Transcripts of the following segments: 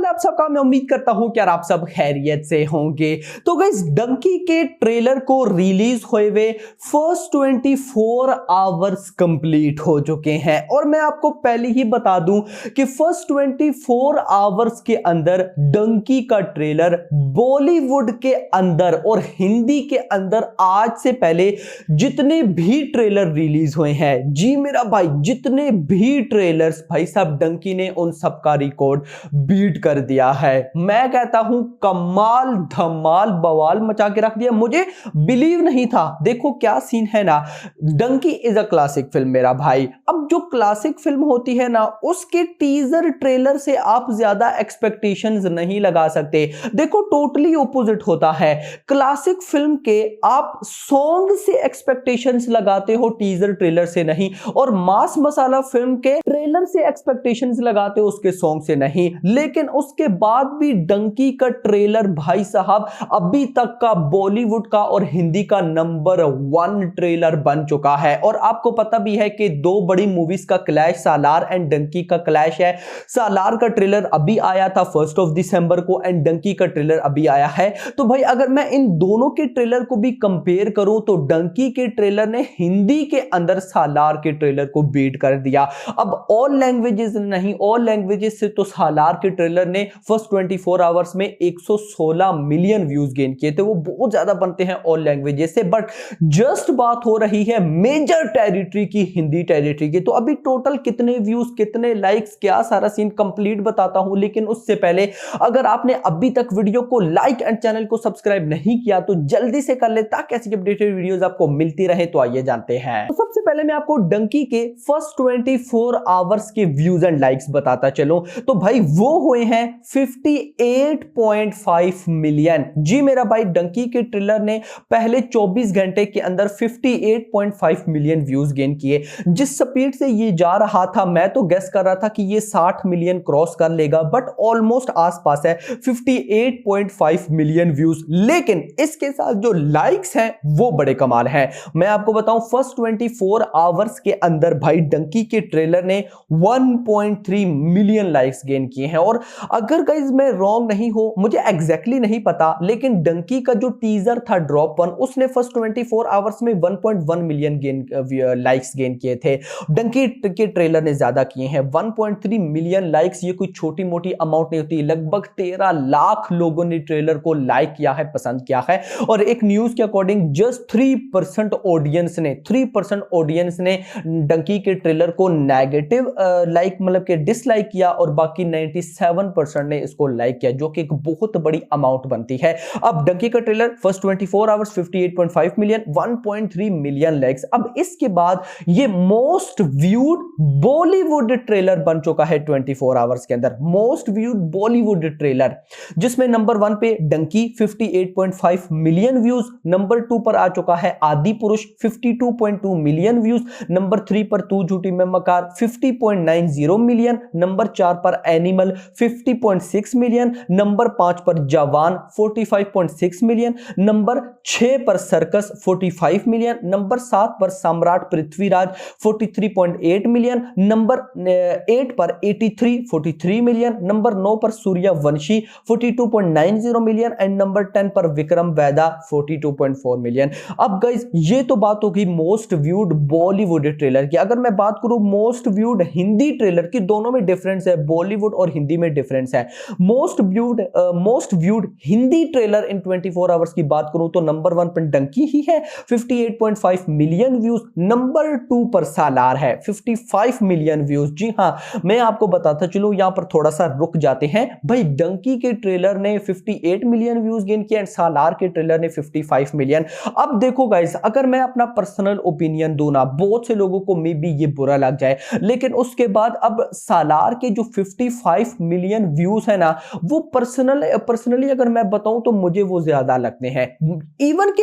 हाल है आप सबका। मैं उम्मीद करता हूं कि यार आप सब खैरियत से होंगे। तो गाइस, डंकी के ट्रेलर को रिलीज हुए हुए फर्स्ट 24 आवर्स कंप्लीट हो चुके हैं और मैं आपको पहले ही बता दूं कि फर्स्ट 24 आवर्स के अंदर डंकी का ट्रेलर बॉलीवुड के अंदर और हिंदी के अंदर आज से पहले जितने भी ट्रेलर रिलीज हुए हैं, जी मेरा भाई, जितने भी ट्रेलर्स, भाई साहब डंकी ने उन सब का रिकॉर्ड बीट कर दिया है। मैं कहता हूं कमाल धमाल बवाल मचा के रख दिया। मुझे बिलीव नहीं था। देखो क्या सीन है ना, Dunki is a classic film मेरा भाई। अब जो क्लासिक फिल्म होती है ना, उसके टीजर ट्रेलर से आप ज्यादा एक्सपेक्टेशंस नहीं लगा सकते। देखो टोटली ऑपोजिट होता है। क्लासिक फिल्म के आप सॉन्ग से एक्सपेक्टेशंस लगाते हो, टीजर ट्रेलर से नहीं, और मास मसाला फिल्म के ट्रेलर से एक्सपेक्टेशंस लगाते हो, उसके सॉन्ग से नहीं। लेकिन उसके बाद भी डंकी का ट्रेलर भाई साहब अभी तक का बॉलीवुड का और हिंदी का नंबर 1 ट्रेलर बन चुका है। और आपको पता भी है कि दो बड़ी मूवीज का क्लैश, सालार एंड डंकी का क्लैश है। सालार का ट्रेलर अभी आया था 1 दिसंबर को एंड डंकी का ट्रेलर अभी आया है। तो भाई अगर मैं इन दोनों के ट्रेलर को भी कंपेयर करूं तो डंकी के ट्रेलर ने हिंदी के अंदर सालार के ट्रेलर को बीट कर दिया। अब ऑल लैंग्वेजेस नहीं, ऑल लैंग्वेजेस से तो सालार के ट्रेलर ने फर्स्ट 24 आवर्स में 116 मिलियन व्यूज गेन किए थे। वो बहुत ज्यादा बनते हैं ऑल लैंग्वेजेस से, बट जस्ट बात हो रही है मेजर टेरिटरी की, हिंदी टेरिटरी की। तो अभी टोटल कितने व्यूज, कितने लाइक्स, क्या सारा सीन कंप्लीट बताता हूं। लेकिन उससे पहले अगर आपने अभी तक वीडियो को लाइक एंड चैनल को सब्सक्राइब नहीं किया तो जल्दी से कर ले ताकि ऐसी अपडेटेड वीडियोस आपको मिलती रहे। तो आइए जानते हैं। तो सबसे पहले मैं आपको डंकी के फर्स्ट 24 आवर्स के व्यूज एंड लाइक्स बताता चलूं तो भाई वो हुए हैं 58.5 मिलियन। जी मेरा भाई, डंकी के ट्रेलर ने पहले 24 घंटे के अंदर 58.5 मिलियन व्यूज गेन किए। जिस स्पीड से ये जा रहा था, मैं तो गेस कर रहा था कि ये 60 मिलियन क्रॉस कर लेगा, बट ऑलमोस्ट आसपास है 58.5 मिलियन व्यूज। लेकिन इसके साथ जो लाइक्स हैं वो बड़े कमाल हैं। मैं आपको बताऊं फर्स्ट 24 आवर्स के अंदर भाई डंकी के ट्रेलर ने 1.3 मिलियन लाइक्स गेन किए हैं। और अगर गाइस मैं रॉन्ग नहीं हूं, मुझे एग्जैक्टली नहीं पता, लेकिन डंकी का जो टीजर था ड्रॉप 1, उसने फर्स्ट 24 आवर्स में 1.1 मिलियन लाइक्स गेन किए थे। डंकी के ट्रेलर ने ज्यादा किए हैं 1.3 मिलियन लाइक्स। ये कोई छोटी मोटी अमाउंट नहीं होती। लगभग 13 लाख लोगों ने ट्रेलर को लाइक किया है, पसंद किया है। और एक न्यूज के अकॉर्डिंग जस्ट 3% ऑडियंस ने डंकी के ट्रेलर को नेगेटिव लाइक मतलब के डिसलाइक किया और बाकी 97% ने इसको लाइक किया, जो कि एक बहुत बड़ी अमाउंट बनती है। अब डंकी का trailer first 24 hours 58.5 million, 1.3 million likes. अब इसके बाद ये मोस्ट व्यूड बॉलीवुड ट्रेलर बन चुका है 24 आवर्स के अंदर। मोस्ट व्यूड बॉलीवुड ट्रेलर, जिसमें नंबर 1 पे डंकी 58.5 मिलियन व्यूज, नंबर 2 पर आ चुका है आदि पुरुष 52.2 मिलियन व्यूज, नंबर 3 पर तू झूठी मैं मकार 50.90 मिलियन, नंबर 4 पर एनिमल 50.6 मिलियन, नंबर 5 पर जवान 45.6 मिलियन, नंबर 6 पर सर्कस 45 मिलियन, नंबर 7 पर सम्राट पृथ्वीराज 43.8 मिलियन, नंबर 8 पर 43 मिलियन, नंबर 9 पर सूर्यवंशी 42.90 मिलियन एंड नंबर 10 पर विक्रम वेदा 42.4 मिलियन। अब गाइस ये तो बात होगी मोस्ट व्यूड बॉलीवुड ट्रेलर की। अगर मैं बात करूं मोस्ट व्यूड हिंदी ट्रेलर की, दोनों में डिफरेंस है, बॉलीवुड और हिंदी में डिफरेंस है। मोस्ट व्यूड हिंदी ट्रेलर इन 24 आवर्स की बात करूं तो नंबर 1 पर डंकी ही है 58.5 मिलियन व्यूज, नंबर 2 पर सालार है 55 मिलियन व्यूज। जी हां, मैं आपको बताता चलूं, यहां पर थोड़ा सा रुक जाते हैं भाई। डंकी के ट्रेलर ने 58 मिलियन व्यूज गेन किया एंड सालार के ट्रेलर ने 55 मिलियन। अब देखो गाइस, अगर मैं अपना पर्सनल ओपिनियन दूं ना, बहुत से लोगों को मे बी ये बुरा लग जाए, लेकिन उसके बाद अब सालार के जो 55 मिलियन व्यूज है ना, वो पर्सनली अगर मैं बताऊं तो मुझे वो ज्यादा लगते हैं। इवन के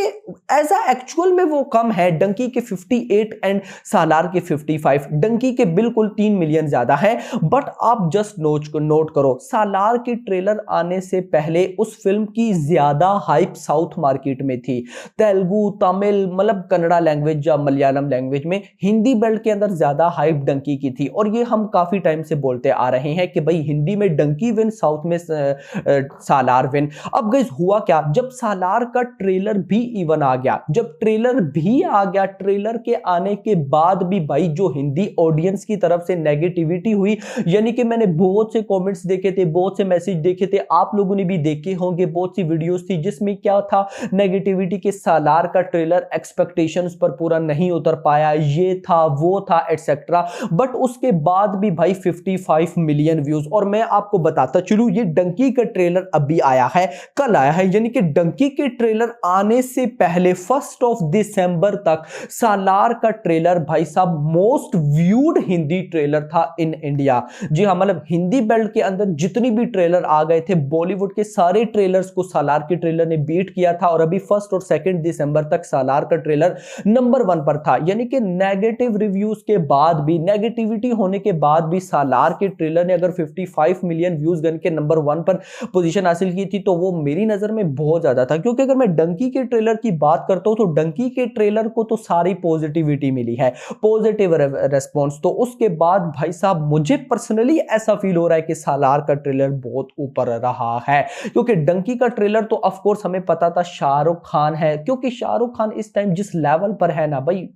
एज अ एक्चुअल में वो कम है, डंकी के 58 एंड सालार के 55। डंकी के बिल्कुल 3 मिलियन ज्यादा है। बट आप जस्ट नोट करो, सालार के ट्रेलर आने से पहले उस फिल्म की ज्यादा हाइप साउथ मार्केट में थी। तेलुगु, तमिल, मतलब कन्नड़ा लैंग्वेज या मलयालम लैंग्वेज में, हिंदी बेल्ट के अंदर ज्यादा हाइप डंकी की थी। और ये हम काफी टाइम से बोलते आ रहे हैं कि भाई हिंदी में डंकी विन, साउथ में सालार विन। अब गाइस हुआ क्या, जब सालार का ट्रेलर भी इवन आ गया, जब ट्रेलर भी आ गया, ट्रेलर के आने के बाद भी भाई जो हिंदी ऑडियंस की तरफ से नेगेटिविटी हुई, यानी कि मैंने बहुत से कमेंट्स देखे थे, बहुत से मैसेज देखे थे, आप लोगों ने भी देखे होंगे, बहुत सी वीडियोस थी जिसमें क्या था, नेगेटिविटी के सालार का ट्रेलर एक्सपेक्टेशंस पर पूरा नहीं उतर पाया, ये था वो था एटसेट्रा। बट उसके बाद भी भाई 55 मिलियन व्यूज। और मैं आपको बताता चलूं, ये डंकी का ट्रेलर अभी आया है, कल आया है, यानी कि डंकी के ट्रेलर आने से पहले 1 दिसंबर तक सालार का ट्रेलर भाई साहब मोस्ट व्यूड हिंदी ट्रेलर था इन इंडिया। जी हाँ, मतलब हिंदी बेल्ट के अंदर जितनी भी ट्रेलर आ गए थे, बॉलीवुड के सारे ट्रेलर्स को सालार के ट्रेलर ने बीट किया था। और अभी 1 और 2 दिसंबर तक सालार का ट्रेलर नंबर 1 पर था। यानी कि नेगेटिव रिव्यूज के बाद भी, नेगेटिविटी होने के बाद भी सालार के ट्रेलर ने अगर 55 मिलियन व्यूज गन के नंबर 1 पर पोजीशन हासिल की थी, तो वो मेरी नजर में बहुत ज्यादा था। क्योंकि अगर मैं डंकी के ट्रेलर की बात करता हूं तो डंकी के ट्रेलर को तो सारी पॉजिटिविटी मिली है, पॉजिटिव रेस्पॉन्स। तो उसके बाद भाई साहब मुझे पर्सनली ऐसा फील हो रहा है कि सालार का ट्रेलर बहुत ऊपर रहा है। क्योंकि डंकी का ट्रेलर तो ऑफ कोर्स हमें पता था शाहरुख खान है, क्योंकि शाहरुख खान इस टाइम जिस लेवल पर है ना भाई,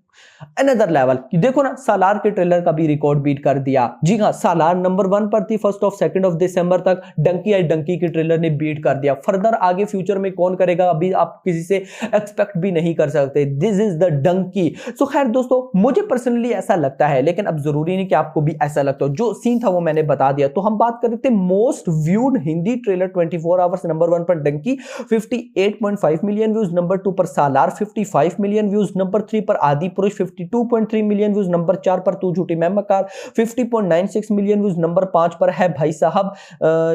अनदर लेवल। देखो ना, सालार के ट्रेलर का भी रिकॉर्ड बीट कर दिया। जी हाँ, सालार नंबर 1 पर थी 1 दिसंबर तक, डंकी आई डंकी के ट्रेलर ने बीट कर दिया। फर्दर आगे फ्यूचर में कौन करेगा अभी आप किसी से एक्सपेक्ट भी नहीं कर सकते। This is the Dunki. So खैर दोस्तों, मुझे पर्सनली ऐसा लगता है, लेकिन अब जरूरी नहीं कि आपको भी ऐसा लगता हो। जो सीन था वो मैंने बता दिया। तो हम बात कर रहे थे most viewed Hindi trailer 24 hours. Number 1 पर डंकी 58.5 मिलियन व्यूज, नंबर 2 पर सालार 55 मिलियन व्यूज, नंबर 3 पर आदि 52.3 मिलियन व्यूज, नंबर 4 पर तू झूठी मैं मकार 50.96 मिलियन व्यूज, नंबर 5 पर है भाई साहब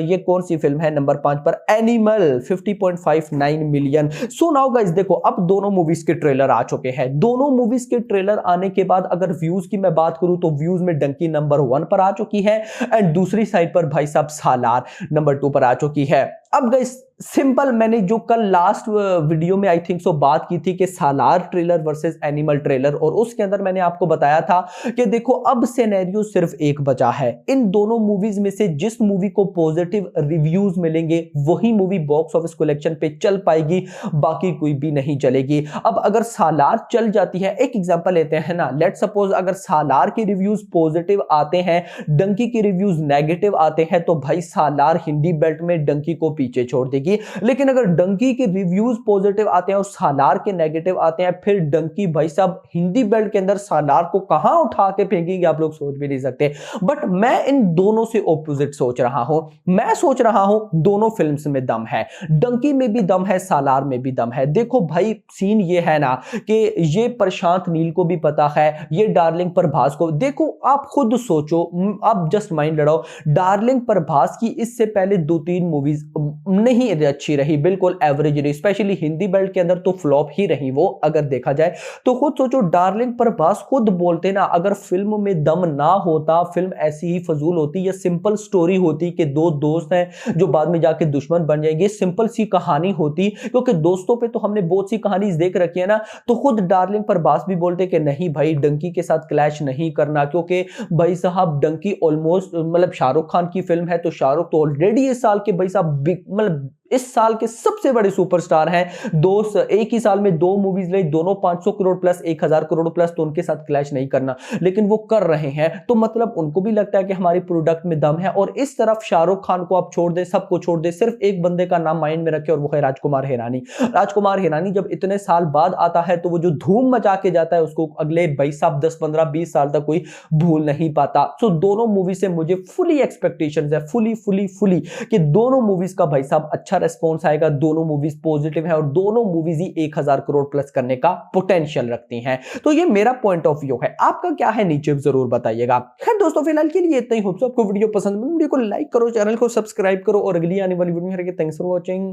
ये कौन सी फिल्म है, नंबर 5 पर animal 50.59 million. So now guys देखो, अब दोनों मूवीज के ट्रेलर आ चुके हैं। दोनों मूवीज के ट्रेलर आने के बाद अगर व्यूज की मैं बात करूं तो व्यूज में डंकी नंबर 1 पर आ चुकी है, एंड दूसरी साइड पर भाई साहब सालार नंबर 2 पर आ चुकी है। अब गाइस सिंपल, मैंने जो कल लास्ट वीडियो में आई थिंक सो बात की थी कि सालार ट्रेलर वर्सेस एनिमल ट्रेलर, और उसके अंदर मैंने आपको बताया था कि देखो अब सिनेरियो सिर्फ एक बचा है। इन दोनों मूवीज में से जिस मूवी को पॉजिटिव रिव्यूज मिलेंगे वही मूवी बॉक्स ऑफिस कलेक्शन पे चल पाएगी, बाकी कोई भी नहीं चलेगी। अब अगर सालार चल जाती है, एक एग्जांपल लेते हैं ना, लेट सपोज अगर सालार के रिव्यूज पॉजिटिव आते हैं, डंकी के रिव्यूज नेगेटिव आते हैं, तो भाई सालार हिंदी बेल्ट में डंकी को पीछे छोड़ देगी। लेकिन अगर डंकी के रिव्यूज पॉजिटिव आते हैं और सालार के नेगेटिव आते हैं, फिर डंकी भाई साहब हिंदी बेल्ट के अंदर सालार को कहां उठा के फेंकेगी आप लोग सोच भी नहीं सकते। बट मैं इन दोनों से ऑपोजिट सोच रहा हूं। मैं सोच रहा हूं दोनों फिल्म्स में दम है, डंकी में भी दम है, सालार में भी दम है। देखो भाई सीन ये है ना कि ये प्रशांत नील को भी पता है, ये डार्लिंग प्रभास को, देखो आप खुद सोचो, आप जस्ट माइंड लड़ाओ। डार्लिंग प्रभास की इससे पहले 2-3 मूवीज नहीं अच्छी रही, बिल्कुल एवरेज रही, स्पेशली हिंदी बेल्ट के अंदर तो फ्लॉप ही रही वो अगर देखा जाए तो। खुद सोचो, डार्लिंग प्रभास खुद बोलते ना, अगर फिल्म में दम ना होता, फिल्म ऐसी ही फजूल होती, या सिंपल स्टोरी होती कि दो दोस्त हैं जो बाद में जाके दुश्मन बन जाएंगे, सिंपल सी कहानी होती, क्योंकि दोस्तों पे तो हमने बहुत सी कहानी देख रखी है ना। तो खुद डार्लिंग प्रभास भी बोलते कि नहीं भाई डंकी के साथ क्लैश नहीं करना, क्योंकि भाई साहब डंकी ऑलमोस्ट मतलब शाहरुख खान की फिल्म है, तो शाहरुख तो ऑलरेडी इस साल के भाई साहब मतलब इस साल के सबसे बड़े सुपरस्टार हैं। दोस्त एक ही साल में 2 मूवीज लाई, दोनों 500 करोड़ प्लस 1000 करोड़ प्लस, तो उनके साथ क्लैश नहीं करना, लेकिन वो कर रहे हैं। तो मतलब उनको भी लगता है कि हमारी प्रोडक्ट में दम है। और इस तरफ शाहरुख खान को आप छोड़ दे, सबको छोड़ दे, सिर्फ एक बंदे का नाम माइंड में रखे और वो है राजकुमार हिरानी। राजकुमार हिरानी जब इतने साल बाद आता है तो वो जो धूम मचा के जाता है उसको अगले भाई साहब 10, 15, 20 साल तक कोई भूल नहीं पाता। सो दोनों मूवी से मुझे फुली एक्सपेक्टेशंस है, फुली कि दोनों मूवीज का भाई साहब अच्छा रेस्पॉन्स आएगा। दोनों मूवीज पॉजिटिव है और दोनों मूवीज ही 1000 करोड़ प्लस करने का पोटेंशियल रखती हैं। तो ये मेरा पॉइंट ऑफ व्यू है, आपका क्या है नीचे जरूर बताइएगा। खैर दोस्तों, फिलहाल के लिए इतना ही। होप सो आपको वीडियो पसंद, वीडियो को लाइक करो, चैनल को सब्सक्राइब करो, और अगली आने वाली वीडियो में थैंक्स फॉर वॉचिंग।